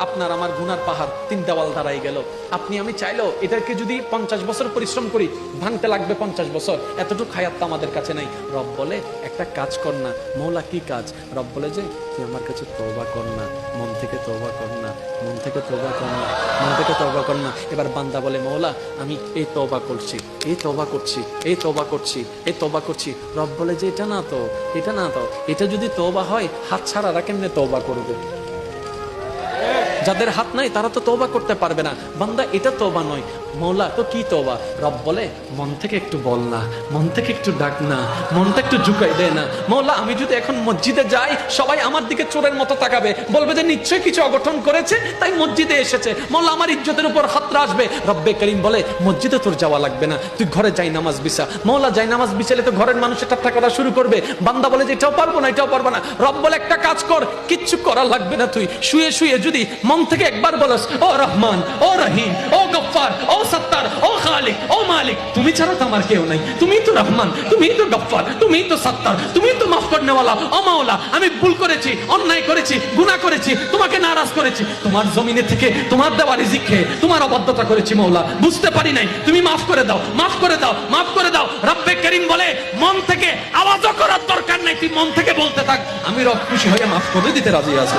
আপনার আমার গুনার পাহাড় 3 দেওয়াল দাঁড়াই গেল। আপনি আমি চাইলেও এটাকে যদি 50 বছর পরিশ্রম করি ভাঙতে লাগবে 50 বছর, এতটুকু হায়াত তো আমাদের কাছে নাই। রব বলে একটা কাজ কর না। মৌলা কি কাজ? রব বলে যে তুই আমার কাছে তওবা কর না, মন থেকে তওবা কর না, মন থেকে তওবা কর না, মন থেকে তওবা কর না। এবার বান্দা বলে মৌলা আমি এই তওবা করছি, এই তওবা করছি, এই তওবা করছি, এই তওবা করছি। রব বলে যে এটা না তো, এটা না তো, এটা যদি তওবা হয় হাত ছাড়ারা কেমনে তওবা করবে? যাদের হাত নাই তারা তো তওবা করতে পারবে না। বান্দা এটা তওবা নয়। মৌলা তো কি তওবা? রব বলে মন থেকে একটু বল না, মন থেকে একটু ডাক না, মনটা একটু ঝুঁকাই দে না। মৌলা আমি যদি এখন মসজিদে যাই সবাই আমার দিকে চোরের মতো তাকাবে, বলবে যে নিশ্চয়ই কিছু অঘটন করেছে তাই মসজিদে এসেছে। মৌলা আমার ইজ্জতের উপর হাতরা আসবে। রব্বে করিম বলে মসজিদে তোর যাওয়া লাগবে না, তুই ঘরে যাই নামাজ বিছা। মৌলা যাই নামাজ বিছালে তো ঘরের মানুষের ঠাট্টা করা শুরু করবে। বান্দা বলে যে এটাও পারবো না, এটাও পারবো না। রব বলে একটা কাজ কর, কিচ্ছু করা লাগবে না, তুই শুয়ে শুয়ে যদি মন থেকে একবার বলস ও রহমান, ও রহিম, ও গফফার, ও সত্তার, ও খালিক, ও মালিক, তুমি ছাড়া তো আমার কেউ নাই, তুমি তো রহমান, তুমি তো গফফার, তুমি তো সত্তার, তুমি তো মাফ করনেওয়ালা। ও মাওলা আমি ভুল করেছি, অন্যায় করেছি, গুনাহ করেছি, তোমাকে নারাজ করেছি, তোমার জমিনে থেকে তোমার দেওয়া রিজিক খেয়ে তোমার অবাধ্যতা করেছি মওলা, বুঝতে পারি নাই, তুমি মাফ করে দাও, মাফ করে দাও, মাফ করে দাও। রব্বে করিম বলে মন থেকে আওয়াজও করার দরকার নাই, তুই মন থেকে বলতে থাক, আমি রব খুশি হয়ে মাফ করে দিতে রাজি আছি।